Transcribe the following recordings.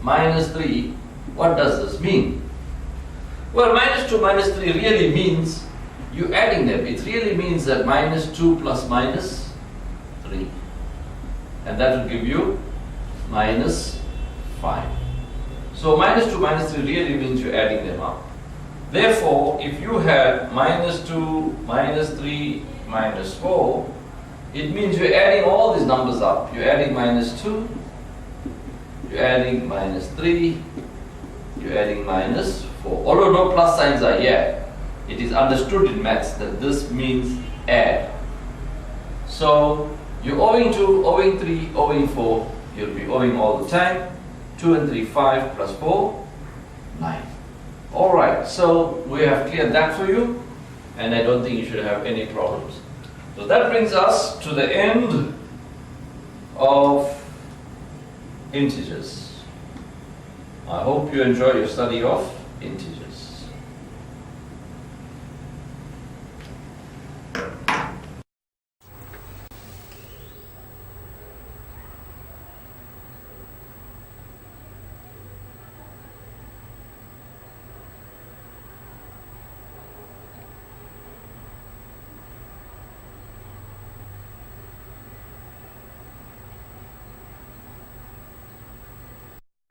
minus 3, what does this mean? Well, minus 2 minus 3 really means you adding them. It really means that minus 2 plus minus 3. And that will give you minus 5. So minus 2 minus 3 really means you're adding them up. Therefore, if you had minus 2 minus 3 minus 4, it means you're adding all these numbers up. You're adding minus 2, you're adding minus 3, you're adding minus 4. Although no plus signs are here, it is understood in maths that this means add. So you're owing 2, owing 3, owing 4, you'll be owing all the time. 2 and 3, 5 plus 4, 9. Alright, so we have cleared that for you, and I don't think you should have any problems. So that brings us to the end of integers. I hope you enjoy your study of integers.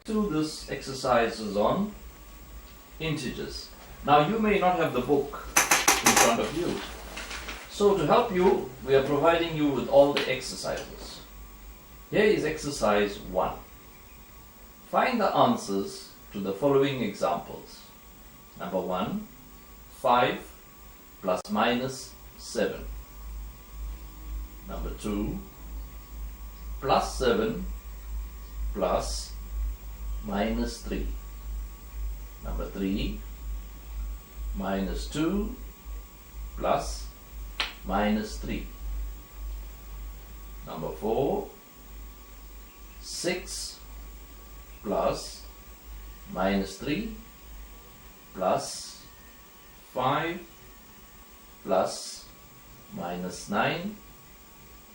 Do this exercises on integers. Now you may not have the book in front of you. So to help you, we are providing you with all the exercises. Here is exercise 1. Find the answers to the following examples. Number 1, 5 plus minus 7. Number 2, plus 7 plus minus 3. Number 3, minus 2 plus minus 3. Number 4, 6 plus minus 3 plus 5 plus minus 9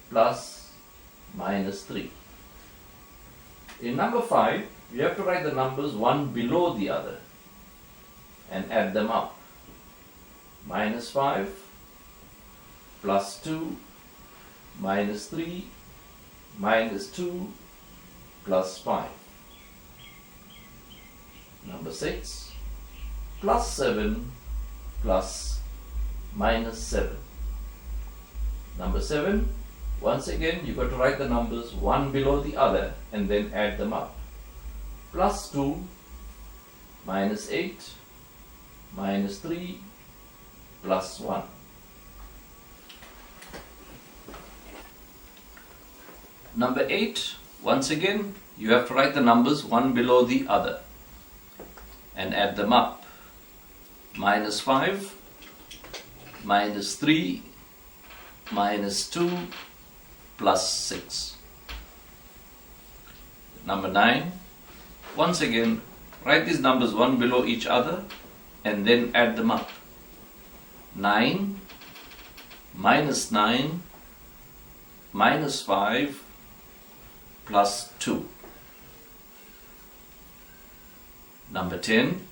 plus minus 3. In number 5, you have to write the numbers one below the other and add them up. Minus 5 plus 2 minus 3 minus 2 plus 5. Number 6, plus 7 plus minus 7. Number 7, once again you got to write the numbers one below the other and then add them up. Plus 2 minus 8 minus 3 plus 1. Number 8, once again you have to write the numbers one below the other and add them up. Minus 5 minus 3 minus 2 plus 6. Number 9, once again write these numbers one below each other and then add them up. 9 minus 9 minus 5 plus 2. Number 10,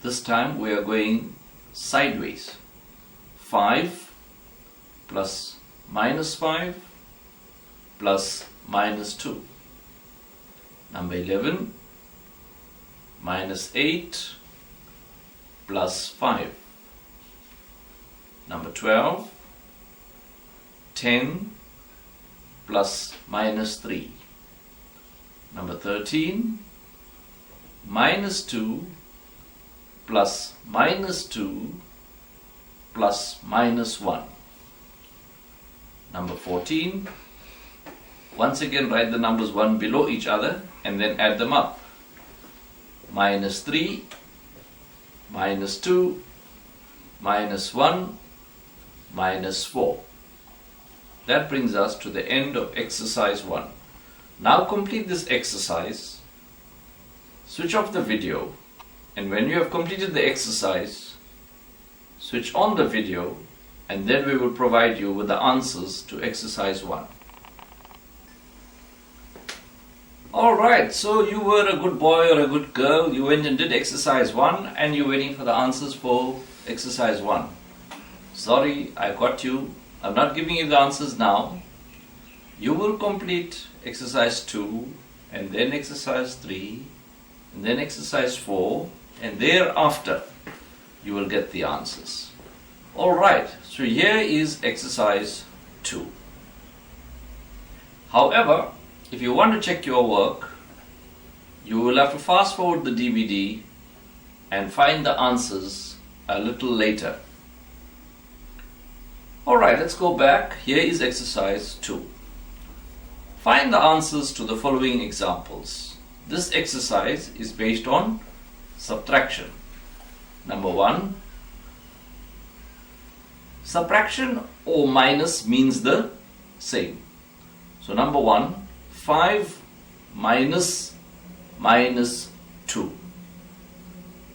this time we are going sideways. 5 plus minus 5 plus minus 2. Number 11, minus 8 plus 5. Number 12, 10 plus minus 3. Number 13, minus 2 plus minus 2 plus minus 1. Number 14, once again write the numbers one below each other and then add them up. Minus 3, minus 2, minus 1, minus 4. That brings us to the end of exercise 1. Now complete this exercise, switch off the video, and when you have completed the exercise, switch on the video, and then we will provide you with the answers to exercise 1. Alright, so you were a good boy or a good girl. You went and did exercise 1 and you're waiting for the answers for exercise 1. Sorry, I got you. I'm not giving you the answers now. You will complete exercise 2 and then exercise 3 and then exercise 4 and thereafter you will get the answers. Alright, so here is exercise 2. However, if you want to check your work, you will have to fast forward the DVD and find the answers a little later. Alright, let's go back. Here is exercise 2. Find the answers to the following examples. This exercise is based on subtraction. Number 1. Subtraction or minus means the same. So number 1, 5 minus 2.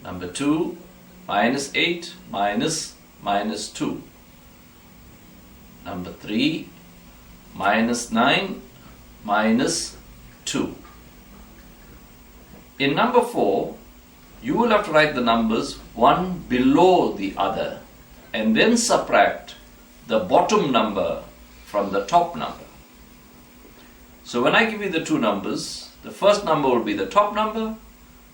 Number 2, minus 8 minus 2. Number 3, minus 9 minus 2. In number 4, you will have to write the numbers one below the other and then subtract the bottom number from the top number. So when I give you the two numbers, the first number will be the top number,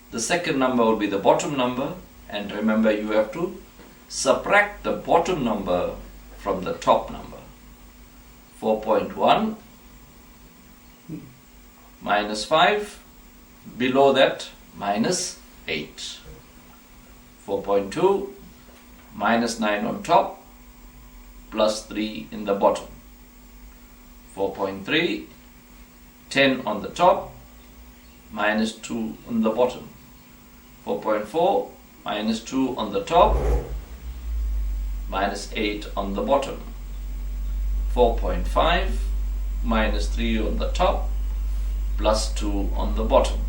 the second number will be the bottom number, and remember you have to subtract the bottom number from the top number. 4.1 minus 5, below that minus 8. 4.2 minus 9 on top, plus 3 in the bottom. 4.3, 10 on the top, minus 2 on the bottom. 4.4, minus 2 on the top, minus 8 on the bottom. 4.5, minus 3 on the top, plus 2 on the bottom.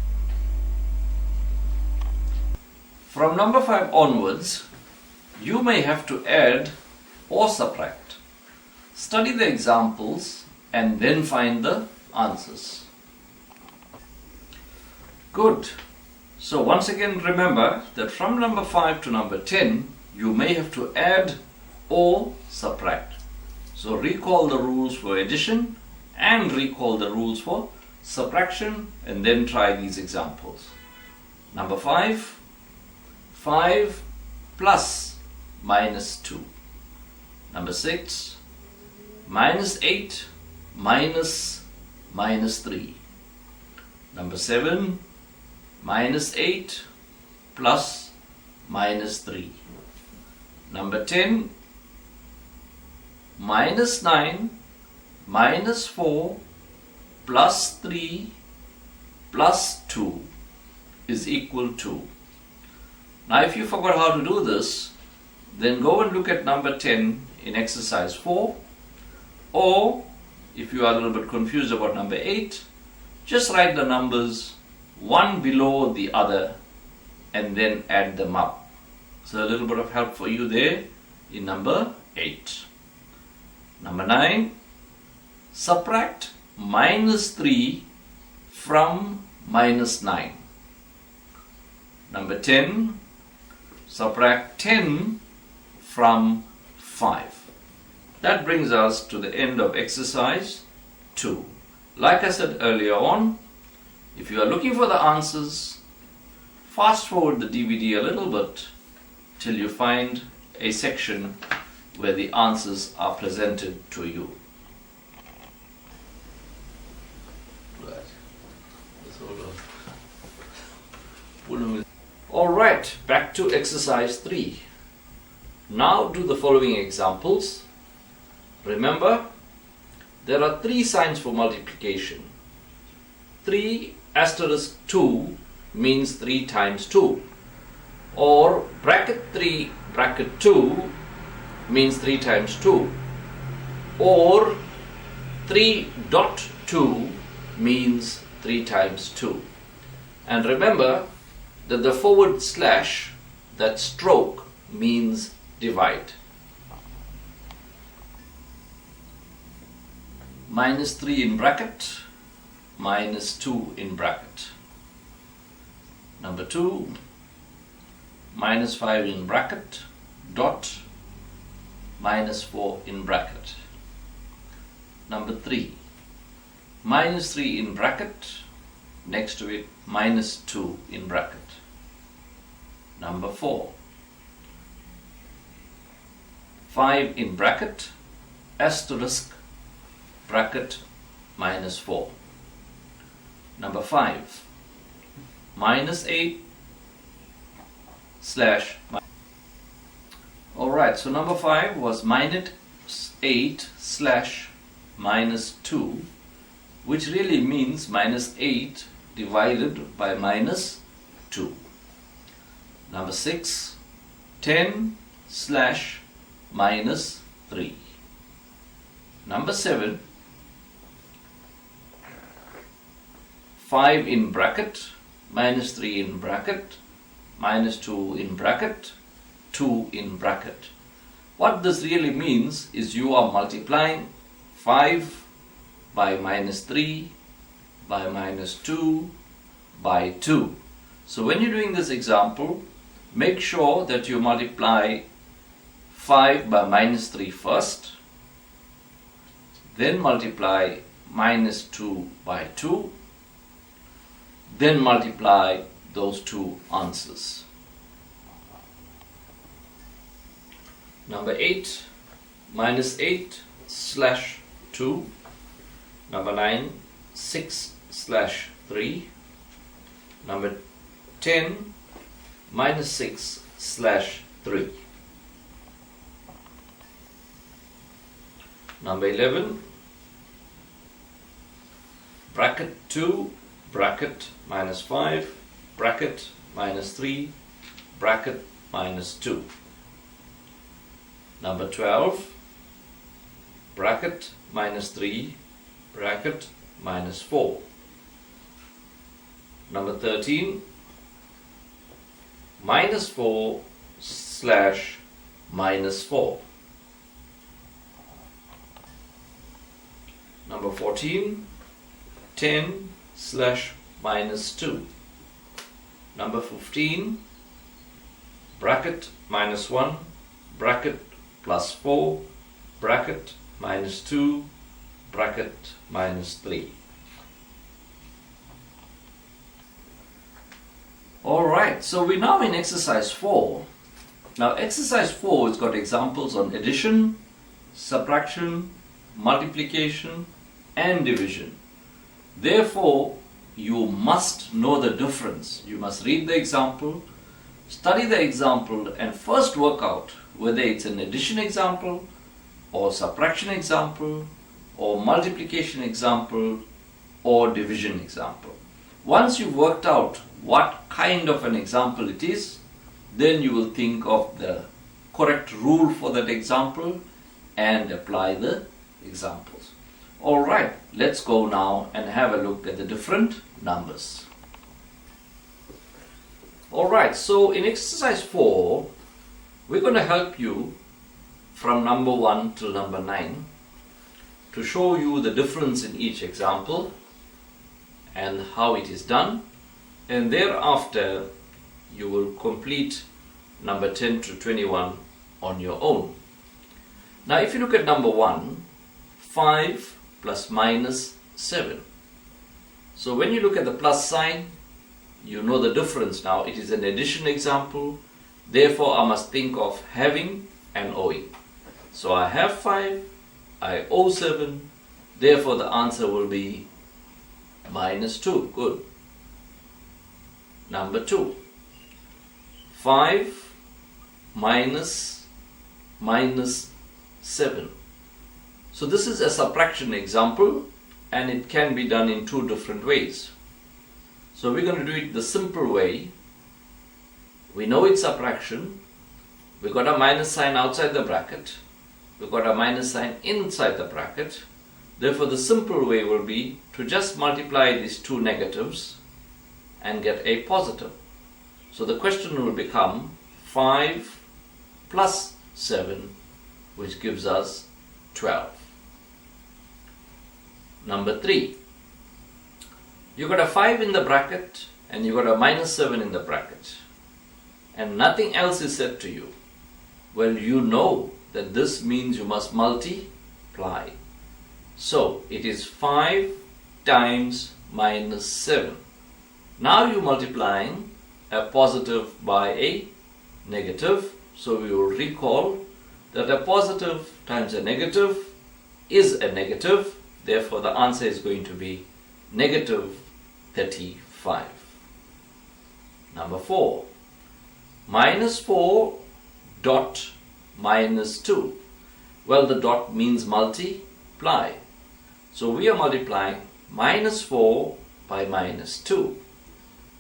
From number 5 onwards, you may have to add or subtract. Study the examples and then find the answers. Good. So once again remember that from number 5 to number 10, you may have to add or subtract. So recall the rules for addition and recall the rules for subtraction and then try these examples. Number 5, 5 plus minus 2. Number 6, minus 8 minus 3. Number 7, minus 8 plus minus 3. Number 10, minus 9 minus 4 plus 3 plus 2 is equal to. Now if you forgot how to do this, then go and look at number 10 in exercise 4, or if you are a little bit confused about number 8, just write the numbers one below the other and then add them up. So a little bit of help for you there in number 8. Number 9, subtract minus 3 from minus 9. Number 10, subtract 10 from 5. That brings us to the end of exercise 2. Like I said earlier on, if you are looking for the answers, fast forward the DVD a little bit till you find a section where the answers are presented to you. Right. Let's hold on. Alright, back to exercise 3. Now do the following examples. Remember, there are 3 signs for multiplication. 3 asterisk 2 means 3 times 2. Or bracket 3 bracket 2 means 3 times 2. Or 3 dot 2 means 3 times 2. And remember that the forward slash, that stroke, means divide. Minus 3 in bracket, minus 2 in bracket. Number 2, minus 5 in bracket, dot, minus 4 in bracket. Number 3, minus 3 in bracket, next to it minus 2 in bracket. Number 4, 5 in bracket, asterisk, bracket, minus 4. Number 5, minus 8 slash. Alright, so number 5 was minus 8 slash minus 2, which really means minus 8 divided by minus 2. Number 6, 10 slash minus 3. Number 7, 5 in bracket, minus 3 in bracket, minus 2 in bracket, 2 in bracket. What this really means is you are multiplying 5 by minus 3 by minus 2 by 2. So when you're doing this example, make sure that you multiply 5 by minus 3 first, then multiply minus 2 by 2, then multiply those two answers. Number 8, minus 8 slash 2. Number 9, 6 slash 3. Number 10, minus 6 slash 3. Number 11, bracket 2, bracket minus 5, bracket minus 3, bracket minus 2. Number 12, bracket minus 3, bracket minus 4. Number 13, minus 4 slash minus 4. Number 14, 10 slash minus 2. Number 15, bracket minus 1, bracket plus 4, bracket minus 2, bracket minus 3. Alright, so we're now in exercise 4. Now exercise 4 has got examples on addition, subtraction, multiplication and division. Therefore, you must know the difference. You must read the example, study the example and first work out whether it's an addition example or subtraction example or multiplication example or division example. Once you've worked out what kind of an example it is, then you will think of the correct rule for that example and apply the examples. Alright, let's go now and have a look at the different numbers. Alright, so in exercise 4, we're going to help you from number 1 till number 9 to show you the difference in each example and how it is done, and thereafter you will complete number 10 to 21 on your own. Now if you look at number 1, 5 plus minus 7. So when you look at the plus sign, you know the difference now. It is an addition example, therefore I must think of having and owing. So I have 5, I owe 7, therefore the answer will be minus 2. Good. Number 2, 5 minus 7. So this is a subtraction example and it can be done in two different ways. So we're going to do it the simple way. We know it's subtraction. We got a minus sign outside the bracket. We got a minus sign inside the bracket. Therefore the simple way will be to just multiply these two negatives and get a positive. So the question will become 5 plus 7, which gives us 12. Number 3, You got a 5 in the bracket and you got a minus 7 in the bracket, and nothing else is said to you. Well, you know that this means you must multiply. So it is 5 times minus 7. Now you're multiplying a positive by a negative. So we will recall that a positive times a negative is a negative. Therefore, the answer is going to be negative 35. Number 4. Minus 4 dot minus 2. Well, the dot means multiply. So we are multiplying minus 4 by minus 2.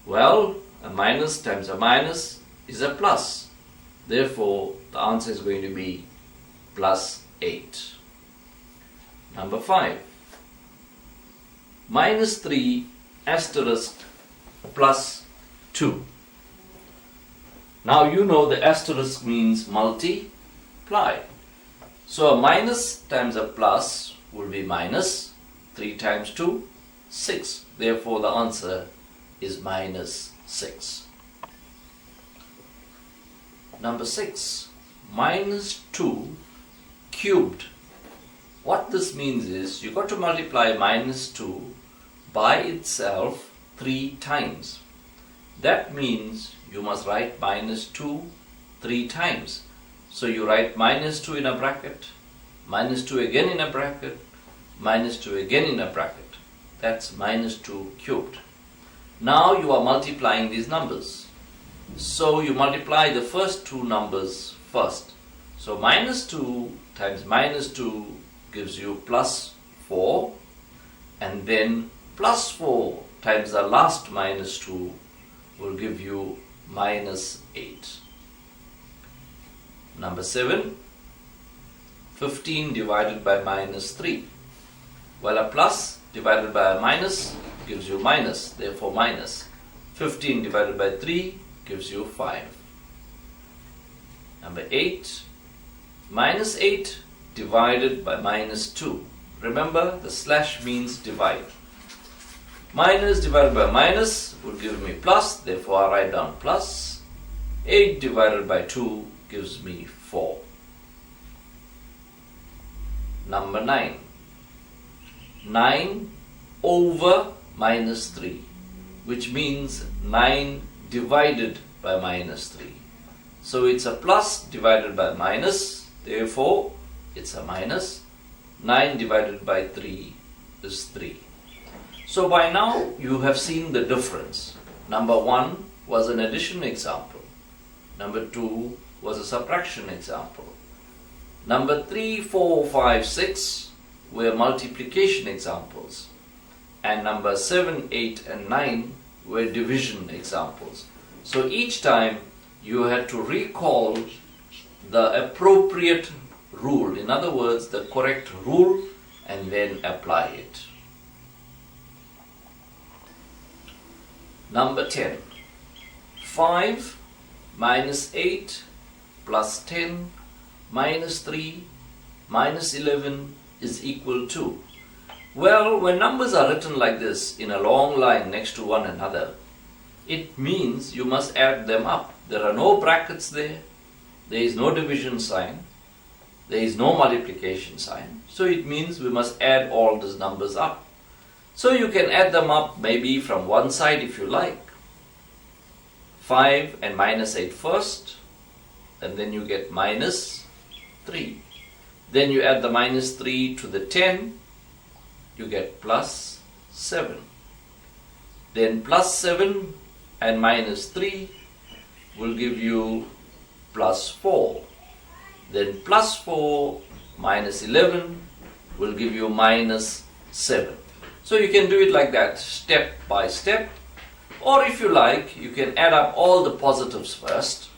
Well, a minus times a minus is a plus. Therefore, the answer is going to be plus 8. Number 5. Minus 3 asterisk plus 2. Now you know the asterisk means multiply. So a minus times a plus will be minus. 3 times 2, 6. Therefore the answer is minus 6. Number 6. Minus 2 cubed. What this means is you got to multiply minus 2 by itself 3 times. That means you must write minus 2 3 times. So you write minus 2 in a bracket, minus 2 again in a bracket, minus 2 again in a bracket. That's minus 2 cubed. Now you are multiplying these numbers. So you multiply the first two numbers first. So minus 2 times minus 2 gives you plus 4, and then plus 4 times the last minus 2 will give you minus 8. Number 7. 15 divided by minus 3. Well, a plus divided by a minus gives you minus, therefore minus. 15 divided by 3 gives you 5. Number 8. Minus 8 divided by minus 2. Remember, the slash means divide. Minus divided by minus will give me plus, therefore I write down plus. 8 divided by 2 gives me 4. Number 9. 9 over minus 3, which means 9 divided by minus 3. So it's a plus divided by minus, therefore it's a minus. 9 divided by 3 is 3. So by now you have seen the difference. Number 1 was an addition example. Number 2 was a subtraction example. Number 3, 4, 5, 6 were multiplication examples. And number 7, 8 and 9 were division examples. So each time you had to recall the appropriate rule, in other words, the correct rule, and then apply it. Number 10. 5 minus 8 plus 10 minus 3 minus 11 is equal to. Well, when numbers are written like this in a long line next to one another, it means you must add them up. There are no brackets there. There is no division sign. There is no multiplication sign. So it means we must add all these numbers up. So you can add them up maybe from one side if you like. 5 and minus 8 first, and then you get minus 3. Then you add the minus 3 to the 10, you get plus 7. Then plus 7 and minus 3 will give you plus 4. Then plus 4 minus 11 will give you minus 7. So you can do it like that, step by step. Or if you like, you can add up all the positives first.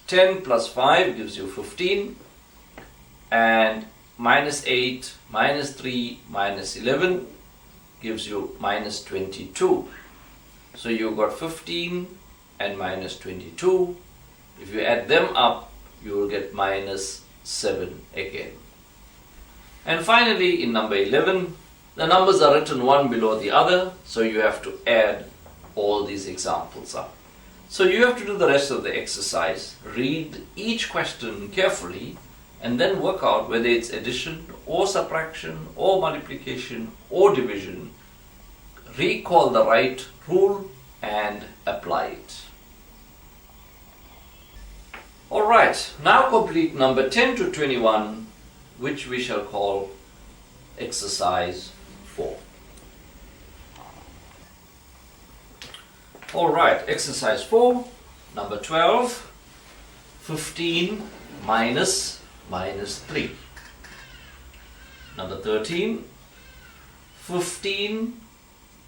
10 plus 5 gives you 15. And minus 8, minus 3, minus 11 gives you minus 22. So you got 15 and minus 22. If you add them up, you will get minus 7 again. And finally, in number 11, The numbers are written one below the other, so you have to add all these examples up. So you have to do the rest of the exercise, read each question carefully, and then work out whether it's addition or subtraction or multiplication or division. Recall the right rule and apply it. Alright, now complete number 10 to 21, which we shall call exercise 4. Alright, exercise 4, number 12, 15 minus 3. Number 13, 15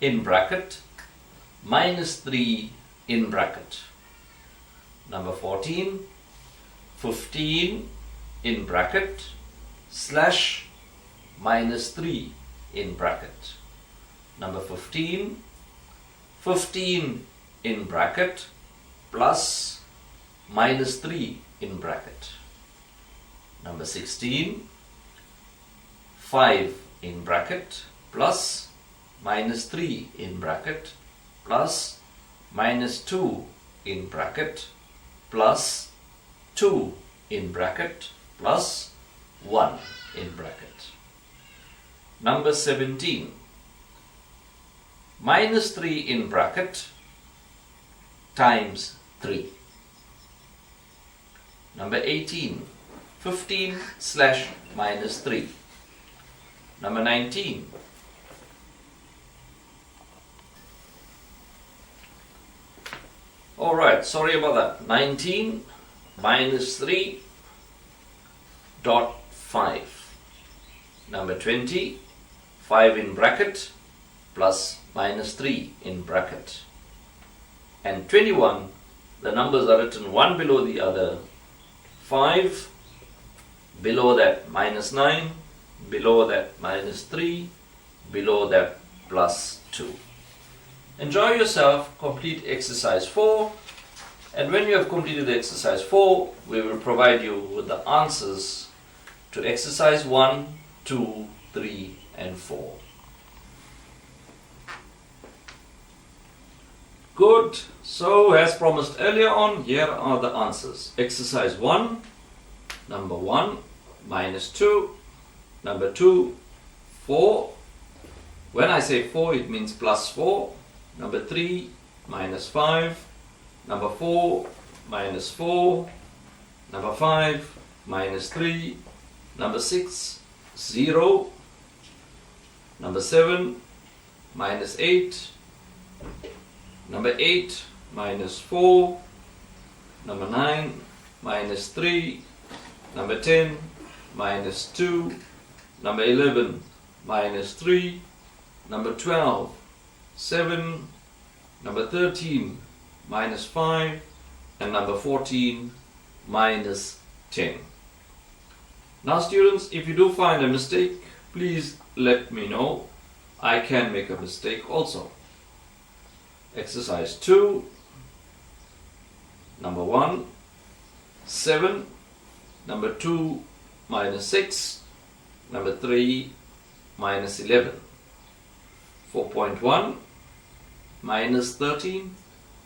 in bracket minus 3 in bracket. Number 14, 15 in bracket slash minus 3 in bracket. Number 15, 15 in bracket plus minus 3 in bracket. Number 16, 5 in bracket plus minus 3 in bracket plus minus 2 in bracket plus 2 in bracket plus 1 in bracket. Number 17, minus 3 in bracket times 3. Number 18, 15 slash minus 3. Number 19, alright, sorry about that, 19 minus 3 dot 5. Number 20, 5 in bracket plus minus 3 in bracket. And 21, the numbers are written one below the other. 5, below that minus 9, below that minus 3, below that plus 2. Enjoy yourself, complete exercise 4, and when you have completed the exercise 4, we will provide you with the answers to exercise 1, 2, 3 and 4. Good, so as promised earlier on, here are the answers. Exercise 1, number 1, minus 2, number 2, 4. When I say 4, it means plus 4. Number 3, minus 5. Number 4, minus 4. Number 5, minus 3. Number 6, 0. Number 7, minus 8. Number 8, minus 4. Number 9, minus 3. Number 10, minus 2. Number 11, minus 3. Number 12, 7. Number 13, minus 5. And number 14, minus 10. Now students, if you do find a mistake, please let me know. I can make a mistake also. Exercise 2, number 1, 7. Number 2, minus 6. Number 3, minus 11. 4.1, minus 13.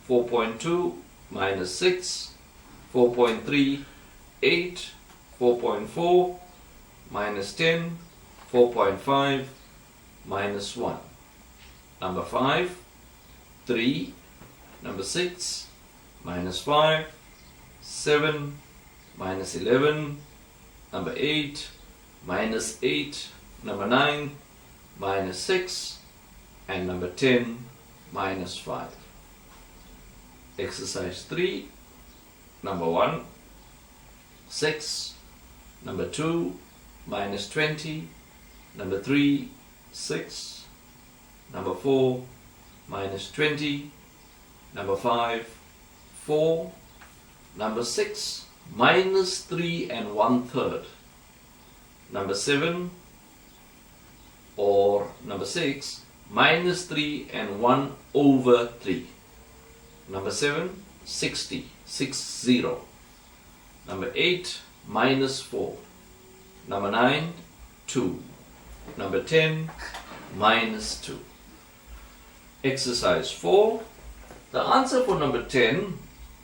4.2, minus 6. 4.3, 8. 4.4, minus 10. 4.5, minus 1. Number 5, 3. Number 6, minus 5. 7, minus 11. Number 8, minus 8. Number 9, minus 6. And number 10, minus 5. Exercise 3, number 1, 6. Number 2, minus 20. Number 3, 6. Number 4, minus 20. Number 5, 4. Number 6, minus 3 and 1/3. Number 7, or number 6, minus 3 and 1/3. Number 7, 60, 60. Number 8, minus 4. Number 9, 2. Number 10, minus 2. Exercise 4. The answer for number 10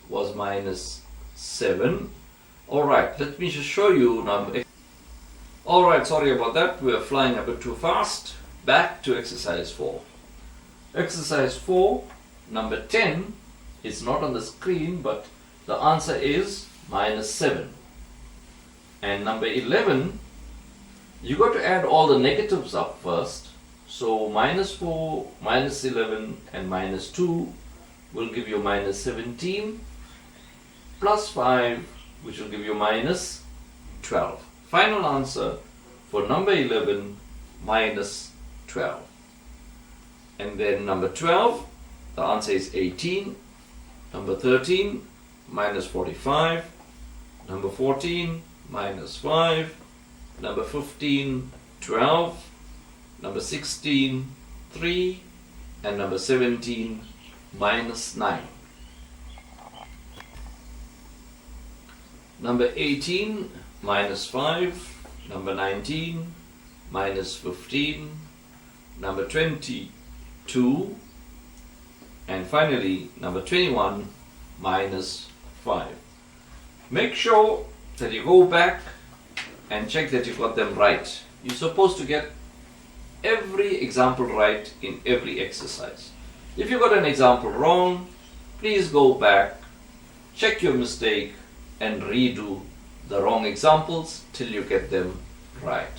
was minus 7. Alright, let me just show you number. Alright, sorry about that. We are flying a bit too fast. Back to exercise 4. Exercise 4, number 10 is not on the screen, but the answer is minus 7. And number 11, you got to add all the negatives up first. So minus 4, minus 11 and minus 2 will give you minus 17, plus 5, which will give you minus 12. Final answer for number 11, minus 12. And then number 12, the answer is 18. Number 13, minus 45. Number 14, minus 5. Number 15, 12. Number 16, 3. And number 17, minus 9. Number 18, minus 5. Number 19, minus 15. Number 22. And finally, number 21, minus 5. Make sure that you go back and check that you got them right. You're supposed to get every example right in every exercise. If you got an example wrong, please go back, check your mistake, and redo the wrong examples till you get them right.